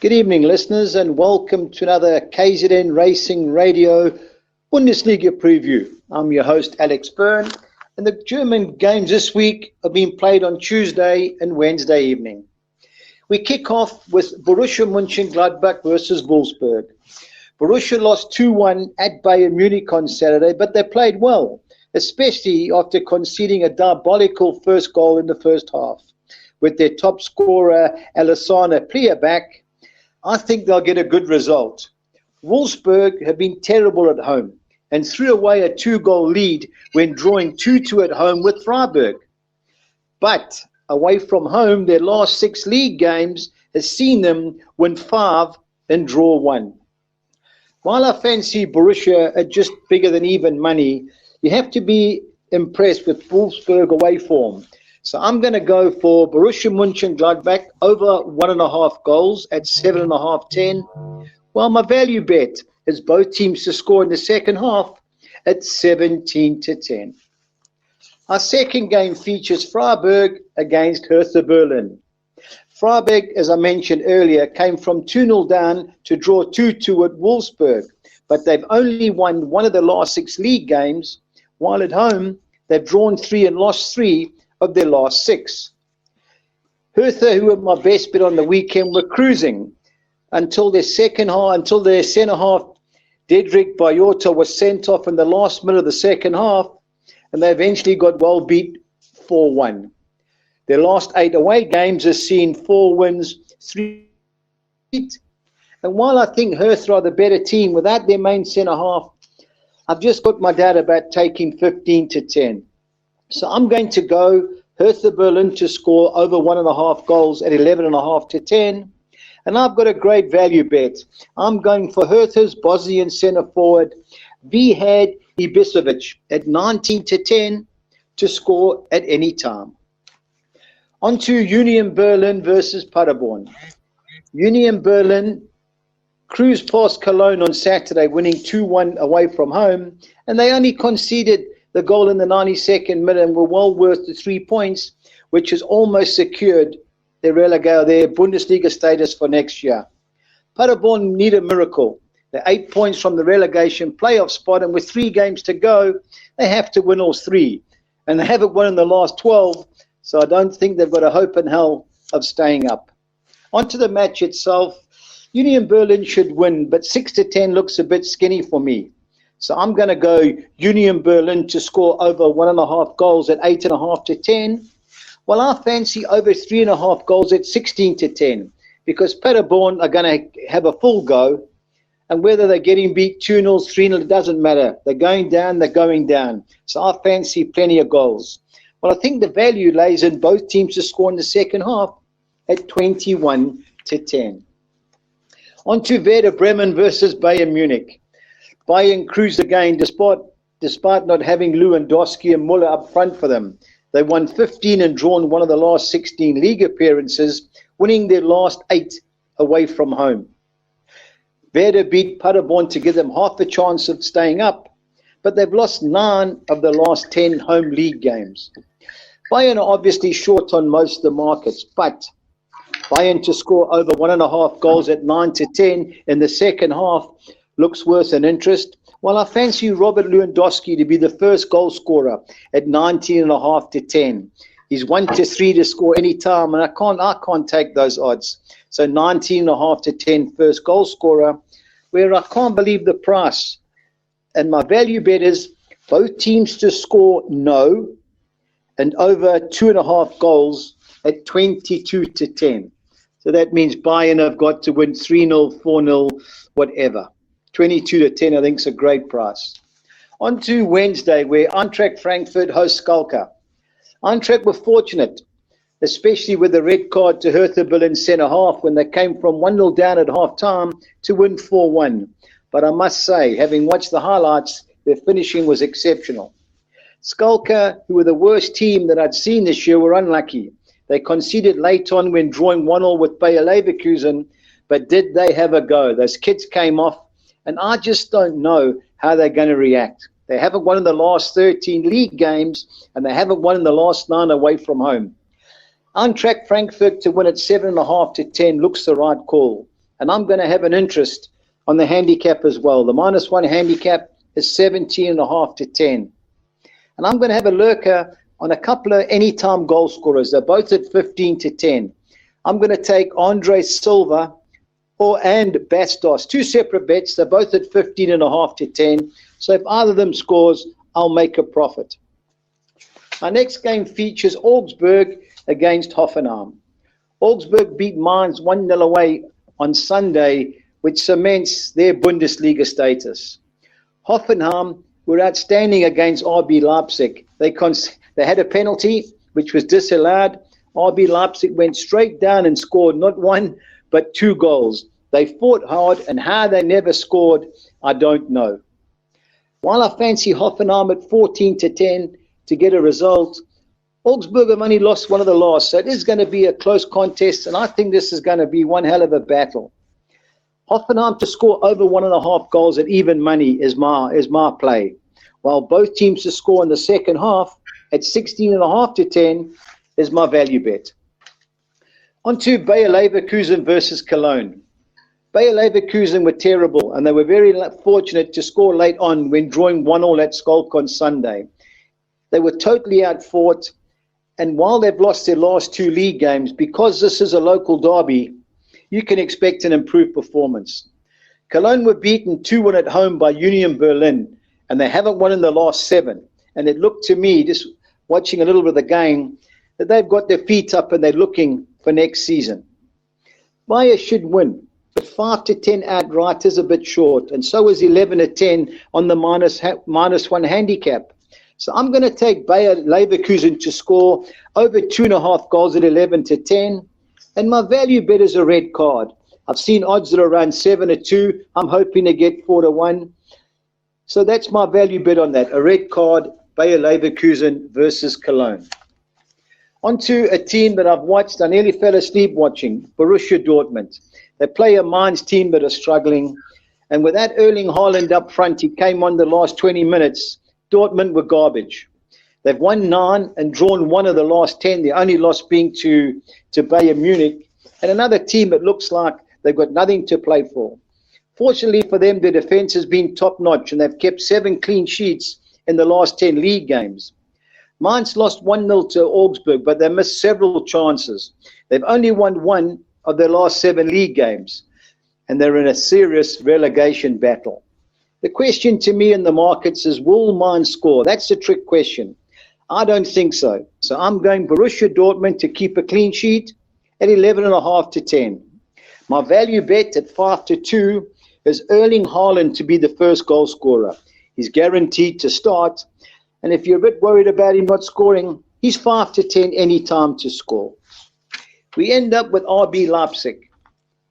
Good evening, listeners, and welcome to another KZN Racing Radio Bundesliga preview. I'm your host, Alex Byrne, and the German games this week are being played on Tuesday and Wednesday evening. We kick off with Borussia Mnchengladbach versus Wolfsburg. Borussia lost 2-1 at Bayern Munich on Saturday, but they played well, especially after conceding a diabolical first goal in the first half. With their top scorer, Alassane Plea back, I think they'll get a good result. Wolfsburg have been terrible at home and threw away a 2-goal lead when drawing 2-2 at home with Freiburg. But away from home, their last 6 league games has seen them win 5 and draw 1. While I fancy Borussia at just bigger than even money, you have to be impressed with Wolfsburg away form. So I'm going to go for Borussia Mönchengladbach over 1.5 goals at 7.5-10. While my value bet is both teams to score in the second half at 17-10. Our second game features Freiburg against Hertha Berlin. Freiburg, as I mentioned earlier, came from 2-0 down to draw 2-2 at Wolfsburg, but they've only won one of the last 6 league games, while at home they've drawn 3 and lost 3 of their last 6. Hertha, who were my best bet on the weekend, were cruising until their centre half, Dedrick Bayota, was sent off in the last minute of the second half, and they eventually got well beat 4-1. Their last 8 away games have seen 4 wins, 3 defeats. And while I think Hertha are the better team without their main centre half, I've just got my doubt about taking 15-10. So I'm going to go Hertha Berlin to score over 1.5 goals at 11.5-10. And I've got a great value bet. I'm going for Hertha's Bosnian centre forward, Vihad Ibisevic, at 19-10 to score at any time. On to Union Berlin versus Paderborn. Union Berlin cruised past Cologne on Saturday, winning 2-1 away from home, and they only conceded the goal in the 92nd minute and were well worth the 3 points, which has almost secured their Bundesliga status for next year. Paderborn need a miracle. They're 8 points from the relegation playoff spot, and with 3 games to go, they have to win all 3. And they haven't won in the last 12, so I don't think they've got a hope in hell of staying up. On to the match itself. Union Berlin should win, but 6-10 looks a bit skinny for me. So I'm going to go Union Berlin to score over 1.5 goals at 8.5-10. Well, I fancy over 3.5 goals at 16-10 because Paderborn are going to have a full go. And whether they're getting beat 2-0, 3-0, it doesn't matter. They're going down, they're going down. So I fancy plenty of goals. Well, I think the value lays in both teams to score in the second half at 21-10. On to Werder Bremen versus Bayern Munich. Bayern cruised again despite not having Lewandowski and Müller up front for them. They won 15 and drawn one of the last 16 league appearances, winning their last 8 away from home. Werder beat Paderborn to give them half a chance of staying up, but they've lost 9 of the last 10 home league games. Bayern are obviously short on most of the markets, but Bayern to score over 1.5 goals at 9-10 in the second half looks worth an interest. While I fancy Robert Lewandowski to be the first goal scorer at 19.5-10. He's 1-3 to score any time, and I can't take those odds. So 19.5-10 first goal scorer, where I can't believe the price. And my value bet is both teams to score no, and over 2.5 goals at 22-10. So that means Bayern have got to win 3-0, 4-0, whatever. 22-10, I think, is a great price. On to Wednesday, where Eintracht Frankfurt hosts Schalke. Eintracht were fortunate, especially with the red card to Hertha Berlin centre half when they came from 1-0 down at half-time to win 4-1. But I must say, having watched the highlights, their finishing was exceptional. Schalke, who were the worst team that I'd seen this year, were unlucky. They conceded late on when drawing 1-1 with Bayer Leverkusen, but did they have a go? Those kids came off, and I just don't know how they're going to react. They haven't won in the last 13 league games, and they haven't won in the last 9 away from home. Eintracht Frankfurt to win at 7.5-10 looks the right call. and I'm going to have an interest on the handicap as well. The -1 handicap is 17.5 to 10. And I'm going to have a lurker on a couple of anytime goal scorers. They're both at 15 to 10. I'm going to take Andre Silva and Bastos. Two separate bets. They're both at 15.5 to 10. So if either of them scores, I'll make a profit. Our next game features Augsburg against Hoffenheim. Augsburg beat Mainz 1-0 away on Sunday, which cements their Bundesliga status. Hoffenheim were outstanding against RB Leipzig. They had a penalty, which was disallowed. RB Leipzig went straight down and scored not one, but 2 goals. They fought hard, and how they never scored, I don't know. While I fancy Hoffenheim at 14 to 10 to get a result, Augsburg have only lost one of the last, so it is going to be a close contest, and I think this is going to be one hell of a battle. Hoffenheim to score over 1.5 goals at even money is my play, while both teams to score in the second half at 16.5 to 10 is my value bet. On to Bayer Leverkusen versus Cologne. Bayer Leverkusen were terrible, and they were very fortunate to score late on when drawing 1-1 at Schalke on Sunday. They were totally outfought, and while they've lost their last 2 league games, because this is a local derby, you can expect an improved performance. Cologne were beaten 2-1 at home by Union Berlin, and they haven't won in the last 7. And it looked to me, just watching a little bit of the game, that they've got their feet up and they're looking for next season. Bayer should win, but 5 to 10 outright is a bit short, and so is 11 to 10 on the -1 handicap. So I'm going to take Bayer Leverkusen to score over 2.5 goals at 11 to 10. And my value bet is a red card. I've seen odds that are around 7 to 2. I'm hoping to get 4 to 1. So that's my value bet on that. A red card, Bayer Leverkusen versus Cologne. On to a team that I've watched. I nearly fell asleep watching, Borussia Dortmund. They play a Mainz team that are struggling. And with that Erling Haaland up front, he came on the last 20 minutes. Dortmund were garbage. They've won 9 and drawn 1 of the last 10. The only loss being to Bayern Munich. And another team that looks like they've got nothing to play for. Fortunately for them, their defense has been top-notch, and they've kept 7 clean sheets in the last 10 league games. Mainz lost 1-0 to Augsburg, but they missed several chances. They've only won 1 of their last 7 league games, and they're in a serious relegation battle. The question to me in the markets is, will Mainz score? That's the trick question. I don't think so. So I'm going Borussia Dortmund to keep a clean sheet at 11.5 to 10. My value bet at 5 to 2 is Erling Haaland to be the first goal scorer. He's guaranteed to start. And if you're a bit worried about him not scoring, he's 5 to 10 any time to score. We end up with RB Leipzig.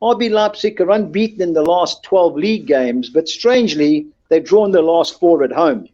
RB Leipzig are unbeaten in the last 12 league games, but strangely, they've drawn the last 4 at home.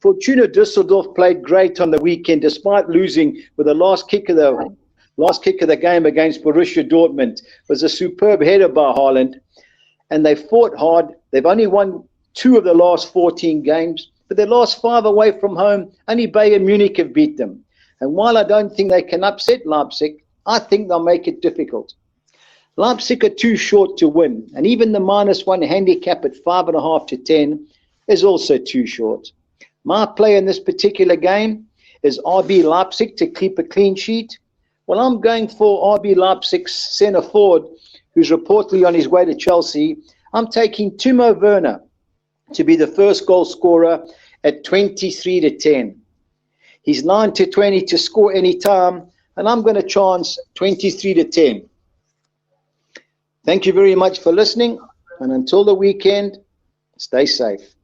Fortuna Düsseldorf played great on the weekend, despite losing with the last kick of the game against Borussia Dortmund. It was a superb header by Haaland, and they fought hard. They've only won 2 of the last 14 games, but their last 5 away from home, only Bayern Munich have beat them. And while I don't think they can upset Leipzig, I think they'll make it difficult. Leipzig are too short to win, and even the -1 handicap at 5.5 to 10 is also too short. My play in this particular game is RB Leipzig to keep a clean sheet. Well, I'm going for RB Leipzig's centre forward, who's reportedly on his way to Chelsea. I'm taking Timo Werner to be the first goal scorer at 23 to 10. He's 9 to 20 to score any time, and I'm going to chance 23 to 10. Thank you very much for listening, and until the weekend, stay safe.